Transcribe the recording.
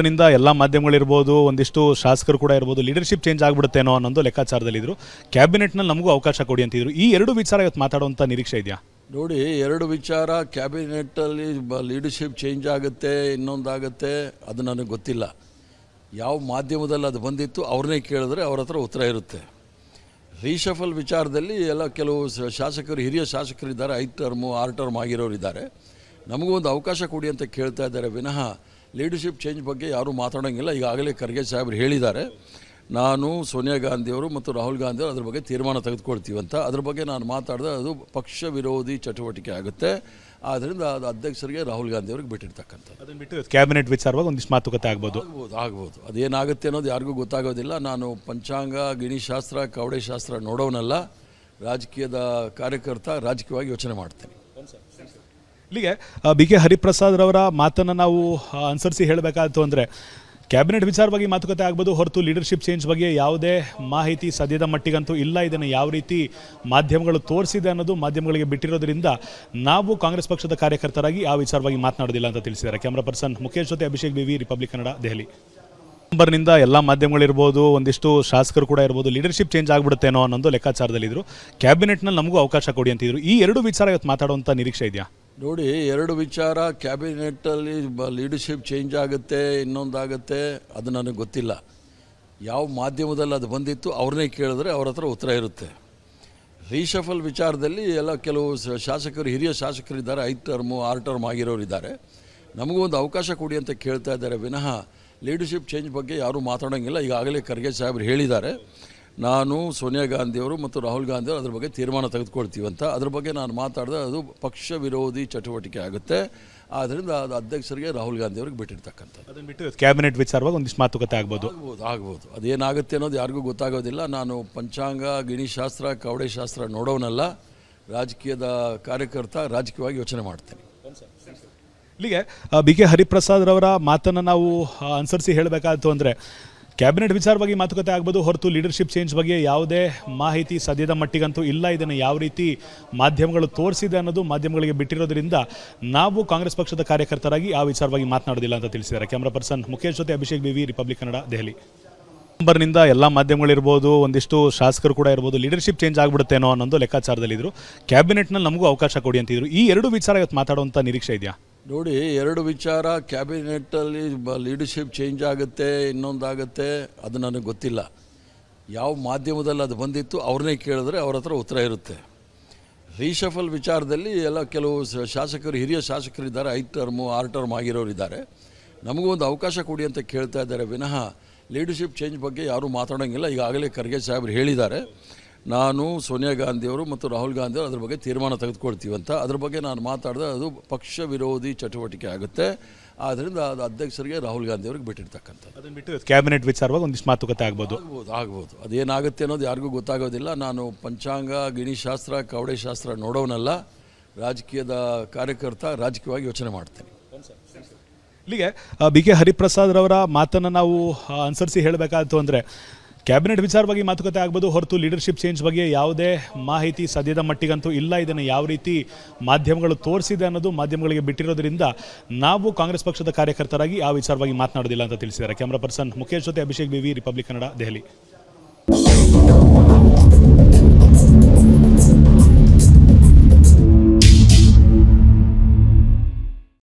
ನಿಂದ ಎಲ್ಲ ಮಾಧ್ಯಮಗಳಿರ್ಬೋದು, ಒಂದಿಷ್ಟು ಶಾಸಕರು ಕೂಡ ಇರ್ಬೋದು, ಲೀಡರ್ಶಿಪ್ ಚೇಂಜ್ ಆಗಿಬಿಡುತ್ತೇನೋ ಅನ್ನೋದು ಲೆಕ್ಕಾಚಾರದಲ್ಲಿದ್ದರು. ಕ್ಯಾಬಿನೆಟ್ನಲ್ಲಿ ನಮಗೂ ಅವಕಾಶ ಕೊಡಿ ಅಂತಿದ್ರು. ಈ ಎರಡು ವಿಚಾರ ಇವತ್ತು ಮಾತಾಡುವಂಥ ನಿರೀಕ್ಷೆ ಇದೆಯಾ? ನೋಡಿ, ಎರಡು ವಿಚಾರ ಕ್ಯಾಬಿನೆಟ್ಟಲ್ಲಿ ಲೀಡರ್ಶಿಪ್ ಚೇಂಜ್ ಆಗುತ್ತೆ, ಇನ್ನೊಂದಾಗುತ್ತೆ, ಅದು ನನಗೆ ಗೊತ್ತಿಲ್ಲ. ಯಾವ ಮಾಧ್ಯಮದಲ್ಲಿ ಅದು ಬಂದಿತ್ತು ಅವ್ರನ್ನೇ ಕೇಳಿದ್ರೆ ಅವ್ರ ಹತ್ರ ಉತ್ತರ ಇರುತ್ತೆ. ರೀಶಫಲ್ ವಿಚಾರದಲ್ಲಿ ಎಲ್ಲ ಕೆಲವು ಶಾಸಕರು, ಹಿರಿಯ ಶಾಸಕರಿದ್ದಾರೆ, 5 ಟರ್ಮು 6 ಟರ್ಮ್ ಆಗಿರೋರು ಇದ್ದಾರೆ. ನಮಗೂ ಒಂದು ಅವಕಾಶ ಕೊಡಿ ಅಂತ ಕೇಳ್ತಾ ಇದ್ದಾರೆ ವಿನಃ ಲೀಡರ್ಶಿಪ್ ಚೇಂಜ್ ಬಗ್ಗೆ ಯಾರೂ ಮಾತಾಡೋಂಗಿಲ್ಲ. ಈಗಾಗಲೇ ಖರ್ಗೆ ಸಾಹೇಬರು ಹೇಳಿದ್ದಾರೆ, ನಾನು ಸೋನಿಯಾ ಗಾಂಧಿಯವರು ಮತ್ತು ರಾಹುಲ್ ಗಾಂಧಿಯವರು ಅದ್ರ ಬಗ್ಗೆ ತೀರ್ಮಾನ ತೆಗೆದುಕೊಳ್ತೀವಂತ. ಅದ್ರ ಬಗ್ಗೆ ನಾನು ಮಾತಾಡಿದ್ರೆ ಅದು ಪಕ್ಷ ವಿರೋಧಿ ಚಟುವಟಿಕೆ ಆಗುತ್ತೆ. ಆದ್ದರಿಂದ ಅದು ಅಧ್ಯಕ್ಷರಿಗೆ ರಾಹುಲ್ ಗಾಂಧಿಯವ್ರಿಗೆ ಬಿಟ್ಟಿರ್ತಕ್ಕಂಥದ್ದು. ಅದನ್ನು ಬಿಟ್ಟು ಕ್ಯಾಬಿನೆಟ್ ವಿಚಾರವಾಗಿ ಒಂದಿಷ್ಟು ಮಾತುಕತೆ ಆಗ್ಬೋದು. ಅದೇನಾಗುತ್ತೆ ಅನ್ನೋದು ಯಾರಿಗೂ ಗೊತ್ತಾಗೋದಿಲ್ಲ. ನಾನು ಪಂಚಾಂಗ, ಗಿಣಿಶಾಸ್ತ್ರ, ಕವಡೆ ಶಾಸ್ತ್ರ ನೋಡೋನಲ್ಲ. ರಾಜಕೀಯದ ಕಾರ್ಯಕರ್ತ, ರಾಜಕೀಯವಾಗಿ ಯೋಚನೆ ಮಾಡ್ತೇನೆ. ಇಲ್ಲಿಗೆ ಬಿ.ಕೆ. ಹರಿಪ್ರಸಾದ್ ರವರ ಮಾತನ್ನು ನಾವು ಅನುಸರಿಸಿ ಹೇಳಬೇಕಾಯ್ತು ಅಂದರೆ ಕ್ಯಾಬಿನೆಟ್ ವಿಚಾರವಾಗಿ ಮಾತುಕತೆ ಆಗ್ಬೋದು, ಹೊರತು ಲೀಡರ್ಶಿಪ್ ಚೇಂಜ್ ಬಗ್ಗೆ ಯಾವುದೇ ಮಾಹಿತಿ ಸದ್ಯದ ಮಟ್ಟಿಗಂತೂ ಇಲ್ಲ. ಇದನ್ನು ಯಾವ ರೀತಿ ಮಾಧ್ಯಮಗಳು ತೋರಿಸಿದೆ ಅನ್ನೋದು ಮಾಧ್ಯಮಗಳಿಗೆ ಬಿಟ್ಟಿರೋದ್ರಿಂದ ನಾವು ಕಾಂಗ್ರೆಸ್ ಪಕ್ಷದ ಕಾರ್ಯಕರ್ತರಾಗಿ ಆ ವಿಚಾರವಾಗಿ ಮಾತನಾಡೋದಿಲ್ಲ ಅಂತ ತಿಳಿಸಿದ್ದಾರೆ. ಕ್ಯಾಮ್ರಾ ಪರ್ಸನ್ ಮುಖೇಶ್ ಜೊತೆ ಅಭಿಷೇಕ್ ಬಿವಿ, ರಿಪಬ್ಲಿಕ್ ಕನ್ನಡ, ದೆಹಲಿ. ನಿಂದ ಎಲ್ಲ ಮಾಧ್ಯಮಗಳಿರ್ಬೋದು, ಒಂದಿಷ್ಟು ಶಾಸಕರು ಕೂಡ ಇರ್ಬೋದು, ಲೀಡರ್ಶಿಪ್ ಚೇಂಜ್ ಆಗಿಬಿಡುತ್ತೇನೋ ಅನ್ನೋದು ಲೆಕ್ಕಾಚಾರದಲ್ಲಿದ್ದರು. ಕ್ಯಾಬಿನೆಟ್ನಲ್ಲಿ ನಮಗೂ ಅವಕಾಶ ಕೊಡಿ ಅಂತಿದ್ರು. ಈ ಎರಡು ವಿಚಾರ ಇವತ್ತು ಮಾತಾಡುವಂಥ ನಿರೀಕ್ಷೆ ಇದೆಯಾ? ನೋಡಿ, ಎರಡು ವಿಚಾರ ಕ್ಯಾಬಿನೆಟ್ಟಲ್ಲಿ ಲೀಡರ್ಶಿಪ್ ಚೇಂಜ್ ಆಗುತ್ತೆ, ಇನ್ನೊಂದಾಗುತ್ತೆ, ಅದು ನನಗೆ ಗೊತ್ತಿಲ್ಲ. ಯಾವ ಮಾಧ್ಯಮದಲ್ಲಿ ಅದು ಬಂದಿತ್ತು ಅವ್ರನ್ನೇ ಕೇಳಿದ್ರೆ ಅವ್ರ ಹತ್ರ ಉತ್ತರ ಇರುತ್ತೆ. ರೀಶಫಲ್ ವಿಚಾರದಲ್ಲಿ ಎಲ್ಲ ಕೆಲವು ಶಾಸಕರು, ಹಿರಿಯ ಶಾಸಕರಿದ್ದಾರೆ, 5 ಟರ್ಮು 6 ಟರ್ಮ್ ಆಗಿರೋರು ಇದ್ದಾರೆ. ನಮಗೂ ಒಂದು ಅವಕಾಶ ಕೊಡಿ ಅಂತ ಕೇಳ್ತಾ ಇದ್ದಾರೆ ವಿನಃ ಲೀಡರ್ಶಿಪ್ ಚೇಂಜ್ ಬಗ್ಗೆ ಯಾರೂ ಮಾತಾಡೋಂಗಿಲ್ಲ. ಈಗಾಗಲೇ ಖರ್ಗೆ ಸಾಹೇಬರು ಹೇಳಿದ್ದಾರೆ, ನಾನು ಸೋನಿಯಾ ಗಾಂಧಿಯವರು ಮತ್ತು ರಾಹುಲ್ ಗಾಂಧಿಯವರು ಅದ್ರ ಬಗ್ಗೆ ತೀರ್ಮಾನ ತೆಗೆದುಕೊಳ್ತೀವಂತ. ಅದ್ರ ಬಗ್ಗೆ ನಾನು ಮಾತಾಡಿದ್ರೆ ಅದು ಪಕ್ಷ ವಿರೋಧಿ ಚಟುವಟಿಕೆ ಆಗುತ್ತೆ. ಆದ್ದರಿಂದ ಅದು ಅಧ್ಯಕ್ಷರಿಗೆ ರಾಹುಲ್ ಗಾಂಧಿಯವ್ರಿಗೆ ಬಿಟ್ಟಿರ್ತಕ್ಕಂಥದ್ದು. ಅದನ್ನು ಬಿಟ್ಟು ಕ್ಯಾಬಿನೆಟ್ ವಿಚಾರವಾಗಿ ಒಂದಿಷ್ಟು ಮಾತುಕತೆ ಆಗ್ಬೋದು. ಅದೇನಾಗುತ್ತೆ ಅನ್ನೋದು ಯಾರಿಗೂ ಗೊತ್ತಾಗೋದಿಲ್ಲ. ನಾನು ಪಂಚಾಂಗ, ಗಿಣಿಶಾಸ್ತ್ರ, ಕವಡೆ ಶಾಸ್ತ್ರ ನೋಡೋನಲ್ಲ. ರಾಜಕೀಯದ ಕಾರ್ಯಕರ್ತ, ರಾಜಕೀಯವಾಗಿ ಯೋಚನೆ ಮಾಡ್ತೇನೆ. ಇಲ್ಲಿಗೆ ಬಿ.ಕೆ. ಹರಿಪ್ರಸಾದ್ ರವರ ಮಾತನ್ನು ನಾವು ಅನುಸರಿಸಿ ಹೇಳಬೇಕಾಯ್ತು ಅಂದರೆ ಕ್ಯಾಬಿನೆಟ್ ವಿಚಾರವಾಗಿ ಮಾತುಕತೆ ಆಗ್ಬೋದು, ಹೊರತು ಲೀಡರ್ಶಿಪ್ ಚೇಂಜ್ ಬಗ್ಗೆ ಯಾವುದೇ ಮಾಹಿತಿ ಸದ್ಯದ ಮಟ್ಟಿಗಂತೂ ಇಲ್ಲ. ಇದನ್ನು ಯಾವ ರೀತಿ ಮಾಧ್ಯಮಗಳು ತೋರಿಸಿದೆ ಅನ್ನೋದು ಮಾಧ್ಯಮಗಳಿಗೆ ಬಿಟ್ಟಿರೋದ್ರಿಂದ ನಾವು ಕಾಂಗ್ರೆಸ್ ಪಕ್ಷದ ಕಾರ್ಯಕರ್ತರಾಗಿ ಆ ವಿಚಾರವಾಗಿ ಮಾತನಾಡೋದಿಲ್ಲ ಅಂತ ತಿಳಿಸಿದ್ದಾರೆ. ಕ್ಯಾಮ್ರಾ ಪರ್ಸನ್ ಮುಖೇಶ್ ಜೊತೆ ಅಭಿಷೇಕ್ ಬಿವಿ, ರಿಪಬ್ಲಿಕ್ ಕನ್ನಡ, ದೆಹಲಿ. ನಿಂದ ಎಲ್ಲ ಮಾಧ್ಯಮಗಳಿರ್ಬೋದು, ಒಂದಿಷ್ಟು ಶಾಸಕರು ಕೂಡ ಇರ್ಬೋದು, ಲೀಡರ್ಶಿಪ್ ಚೇಂಜ್ ಆಗಿಬಿಡುತ್ತೇನೋ ಅನ್ನೋದು ಲೆಕ್ಕಾಚಾರದಲ್ಲಿದ್ದರು. ಕ್ಯಾಬಿನೆಟ್ನಲ್ಲಿ ನಮಗೂ ಅವಕಾಶ ಕೊಡಿ ಅಂತಿದ್ರು. ಈ ಎರಡು ವಿಚಾರ ಇವತ್ತು ಮಾತಾಡುವಂಥ ನಿರೀಕ್ಷೆ ಇದೆಯಾ? ನೋಡಿ, ಎರಡು ವಿಚಾರ ಕ್ಯಾಬಿನೆಟ್ಟಲ್ಲಿ ಲೀಡರ್ಶಿಪ್ ಚೇಂಜ್ ಆಗುತ್ತೆ, ಇನ್ನೊಂದಾಗುತ್ತೆ, ಅದು ನನಗೆ ಗೊತ್ತಿಲ್ಲ. ಯಾವ ಮಾಧ್ಯಮದಲ್ಲಿ ಅದು ಬಂದಿತ್ತು ಅವ್ರನ್ನೇ ಕೇಳಿದ್ರೆ ಅವ್ರ ಹತ್ರ ಉತ್ತರ ಇರುತ್ತೆ. ರೀಶಫಲ್ ವಿಚಾರದಲ್ಲಿ ಎಲ್ಲ ಕೆಲವು ಶಾಸಕರು, ಹಿರಿಯ ಶಾಸಕರಿದ್ದಾರೆ, 5 ಟರ್ಮು 6 ಟರ್ಮ್ ಆಗಿರೋರು ಇದ್ದಾರೆ. ನಮಗೂ ಒಂದು ಅವಕಾಶ ಕೊಡಿ ಅಂತ ಕೇಳ್ತಾ ಇದ್ದಾರೆ ವಿನಃ ಲೀಡರ್ಶಿಪ್ ಚೇಂಜ್ ಬಗ್ಗೆ ಯಾರೂ ಮಾತಾಡೋಂಗಿಲ್ಲ. ಈಗಾಗಲೇ ಖರ್ಗೆ ಸಾಹೇಬರು ಹೇಳಿದ್ದಾರೆ, ನಾನು ಸೋನಿಯಾ ಗಾಂಧಿಯವರು ಮತ್ತು ರಾಹುಲ್ ಗಾಂಧಿಯವರು ಅದ್ರ ಬಗ್ಗೆ ತೀರ್ಮಾನ ತೆಗೆದುಕೊಳ್ತೀವಂತ. ಅದ್ರ ಬಗ್ಗೆ ನಾನು ಮಾತಾಡಿದ್ರೆ ಅದು ಪಕ್ಷ ವಿರೋಧಿ ಚಟುವಟಿಕೆ ಆಗುತ್ತೆ. ಆದ್ದರಿಂದ ಅದು ಅಧ್ಯಕ್ಷರಿಗೆ ರಾಹುಲ್ ಗಾಂಧಿಯವ್ರಿಗೆ ಬಿಟ್ಟಿರ್ತಕ್ಕಂಥದ್ದು. ಅದನ್ನು ಬಿಟ್ಟು ಕ್ಯಾಬಿನೆಟ್ ವಿಚಾರವಾಗಿ ಒಂದಿಷ್ಟು ಮಾತುಕತೆ ಆಗ್ಬೋದು. ಅದೇನಾಗುತ್ತೆ ಅನ್ನೋದು ಯಾರಿಗೂ ಗೊತ್ತಾಗೋದಿಲ್ಲ. ನಾನು ಪಂಚಾಂಗ, ಗಿಣಿಶಾಸ್ತ್ರ, ಕವಡೆ ಶಾಸ್ತ್ರ ನೋಡೋನಲ್ಲ. ರಾಜಕೀಯದ ಕಾರ್ಯಕರ್ತ, ರಾಜಕೀಯವಾಗಿ ಯೋಚನೆ ಮಾಡ್ತೇನೆ. ಇಲ್ಲಿಗೆ ಬಿ.ಕೆ. ಹರಿಪ್ರಸಾದ್ ರವರ ಮಾತನ್ನು ನಾವು ಅನುಸರಿಸಿ ಹೇಳಬೇಕಾಯ್ತು ಅಂದರೆ ಕ್ಯಾಬಿನೆಟ್ ವಿಚಾರವಾಗಿ ಮಾತುಕತೆ ಆಗ್ಬೋದು, ಹೊರತು ಲೀಡರ್ಶಿಪ್ ಚೇಂಜ್ ಬಗ್ಗೆ ಯಾವುದೇ ಮಾಹಿತಿ ಸದ್ಯದ ಮಟ್ಟಿಗಂತೂ ಇಲ್ಲ. ಇದನ್ನು ಯಾವ ರೀತಿ ಮಾಧ್ಯಮಗಳು ತೋರಿಸಿದೆ ಅನ್ನೋದು ಮಾಧ್ಯಮಗಳಿಗೆ ಬಿಟ್ಟಿರೋದ್ರಿಂದ ನಾವು ಕಾಂಗ್ರೆಸ್ ಪಕ್ಷದ ಕಾರ್ಯಕರ್ತರಾಗಿ ಆ ವಿಚಾರವಾಗಿ ಮಾತನಾಡೋದಿಲ್ಲ ಅಂತ ತಿಳಿಸಿದ್ದಾರೆ. ಕ್ಯಾಮ್ರಾ ಪರ್ಸನ್ ಮುಖೇಶ್ ಜೊತೆ ಅಭಿಷೇಕ್ ಬಿವಿ, ರಿಪಬ್ಲಿಕ್ ಕನ್ನಡ, ದೆಹಲಿ.